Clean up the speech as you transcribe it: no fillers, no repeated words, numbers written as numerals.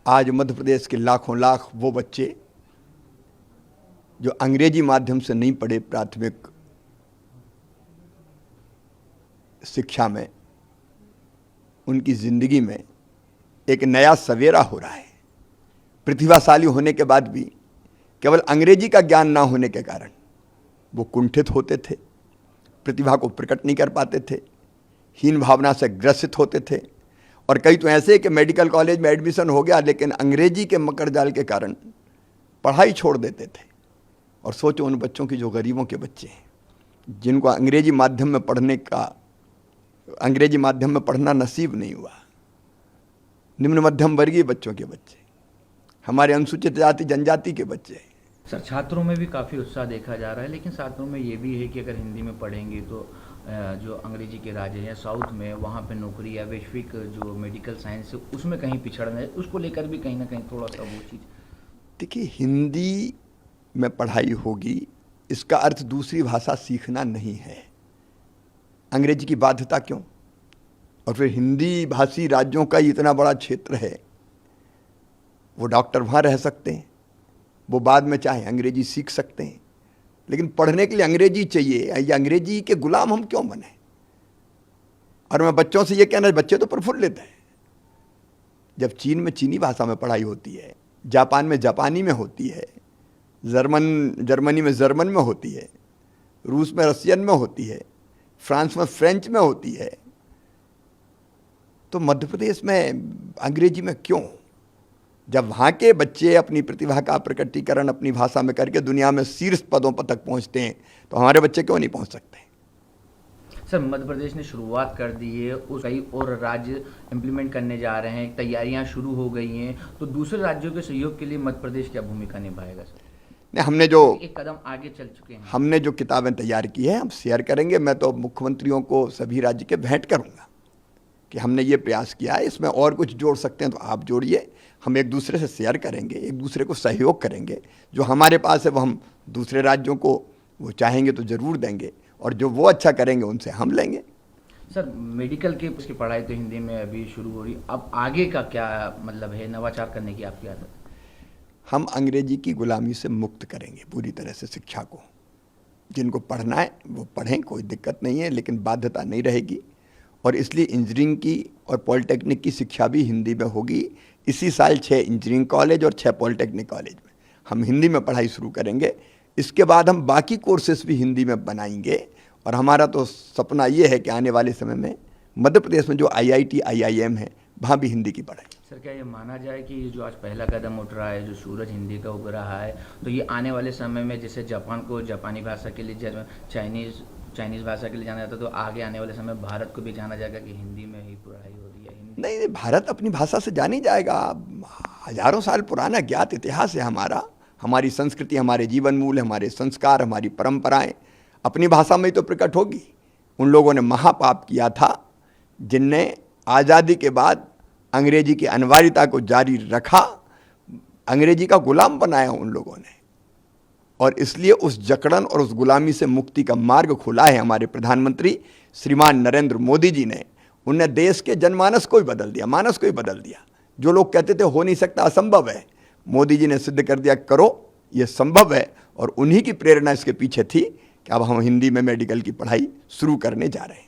आज मध्य प्रदेश के लाखों लाख वो बच्चे जो अंग्रेजी माध्यम से नहीं पढ़े प्राथमिक शिक्षा में, उनकी ज़िंदगी में एक नया सवेरा हो रहा है। प्रतिभाशाली होने के बाद भी केवल अंग्रेजी का ज्ञान ना होने के कारण वो कुंठित होते थे, प्रतिभा को प्रकट नहीं कर पाते थे, हीन भावना से ग्रसित होते थे। और कई तो ऐसे कि मेडिकल कॉलेज में एडमिशन हो गया लेकिन अंग्रेजी के मकर जाल के कारण पढ़ाई छोड़ देते थे। और सोचो उन बच्चों की जो गरीबों के बच्चे हैं, जिनको अंग्रेजी माध्यम में पढ़ना नसीब नहीं हुआ, निम्न मध्यम वर्गीय बच्चों के बच्चे, हमारे अनुसूचित जाति जनजाति के बच्चे। सर, छात्रों में भी काफ़ी उत्साह देखा जा रहा है, लेकिन छात्रों में ये भी है कि अगर हिंदी में पढ़ेंगे तो जो अंग्रेजी के राज्य हैं साउथ में, वहाँ पे नौकरी या वैश्विक जो मेडिकल साइंस है उसमें कहीं पिछड़ना है, उसको लेकर भी कहीं ना कहीं थोड़ा सा वो चीज़। देखिए, हिंदी में पढ़ाई होगी इसका अर्थ दूसरी भाषा सीखना नहीं है। अंग्रेजी की बाध्यता क्यों? और फिर हिंदी भाषी राज्यों का इतना बड़ा क्षेत्र है, वो डॉक्टर वहाँ रह सकते हैं, वो बाद में चाहे अंग्रेजी सीख सकते हैं, लेकिन पढ़ने के लिए अंग्रेजी चाहिए। या अंग्रेजी के गुलाम हम क्यों बने? और मैं बच्चों से ये कहना, बच्चे तो प्रफुल्लित हैं। जब चीन में चीनी भाषा में पढ़ाई होती है, जापान में जापानी में होती है, जर्मनी में जर्मन में होती है, रूस में रसियन में होती है, फ्रांस में फ्रेंच में होती है, तो मध्य प्रदेश में अंग्रेजी में क्यों? जब वहाँ के बच्चे अपनी प्रतिभा का प्रकटीकरण अपनी भाषा में करके दुनिया में शीर्ष पदों पर तक पहुँचते हैं, तो हमारे बच्चे क्यों नहीं पहुँच सकते? सर, मध्य प्रदेश ने शुरुआत कर दी है, उस कई और राज्य इम्प्लीमेंट करने जा रहे हैं, तैयारियां शुरू हो गई हैं, तो दूसरे राज्यों के सहयोग के लिए मध्य प्रदेश क्या भूमिका निभाएगा? सर, नहीं, हमने जो एक कदम आगे चल चुके हैं, हमने जो किताबें तैयार की है हम शेयर करेंगे। मैं तो मुख्यमंत्रियों को सभी राज्य के भेंट करूँगा कि हमने ये प्रयास किया है, इसमें और कुछ जोड़ सकते हैं तो आप जोड़िए। हम एक दूसरे से शेयर करेंगे, एक दूसरे को सहयोग करेंगे। जो हमारे पास है वो हम दूसरे राज्यों को वो चाहेंगे तो ज़रूर देंगे, और जो वो अच्छा करेंगे उनसे हम लेंगे। सर, मेडिकल की उसकी पढ़ाई तो हिंदी में अभी शुरू हो रही, अब आगे का क्या मतलब है, नवाचार करने की आपकी आदत? हम अंग्रेजी की गुलामी से मुक्त करेंगे पूरी तरह से शिक्षा को। जिनको पढ़ना है वो पढ़ें, कोई दिक्कत नहीं है, लेकिन बाध्यता नहीं रहेगी। और इसलिए इंजीनियरिंग की और पॉलिटेक्निक की शिक्षा भी हिंदी में होगी। इसी साल 6 इंजीनियरिंग कॉलेज और 6 पॉलिटेक्निक कॉलेज में हम हिंदी में पढ़ाई शुरू करेंगे। इसके बाद हम बाकी कोर्सेस भी हिंदी में बनाएंगे। और हमारा तो सपना ये है कि आने वाले समय में मध्य प्रदेश में जो IIT IIM है वहाँ भी हिंदी की पढ़ाई। सर, क्या ये माना जाए कि ये जो आज पहला कदम उठ रहा है, जो सूरज हिंदी का उग रहा है, तो ये आने वाले समय में जैसे जापान को जापानी भाषा के लिए, चाइनीज़ भाषा के लिए जाना जाता है, तो आगे आने वाले समय भारत को भी जाना जाएगा कि हिंदी में ही पढ़ाई हो रही है? नहीं, भारत अपनी भाषा से जानी जाएगा। हजारों साल पुराना ज्ञात इतिहास है हमारा, हमारी संस्कृति, हमारे जीवन मूल्य, हमारे संस्कार, हमारी परंपराएं अपनी भाषा में ही तो प्रकट होगी। उन लोगों ने महापाप किया था जिनने आज़ादी के बाद अंग्रेजी की अनिवार्यता को जारी रखा, अंग्रेजी का गुलाम बनाया उन लोगों ने। और इसलिए उस जकड़न और उस गुलामी से मुक्ति का मार्ग खुला है हमारे प्रधानमंत्री श्रीमान नरेंद्र मोदी जी ने। उनने देश के जनमानस को ही बदल दिया, मानस को ही बदल दिया। जो लोग कहते थे हो नहीं सकता, असंभव है, मोदी जी ने सिद्ध कर दिया करो, ये संभव है। और उन्हीं की प्रेरणा इसके पीछे थी कि अब हम हिंदी में मेडिकल की पढ़ाई शुरू करने जा रहे हैं।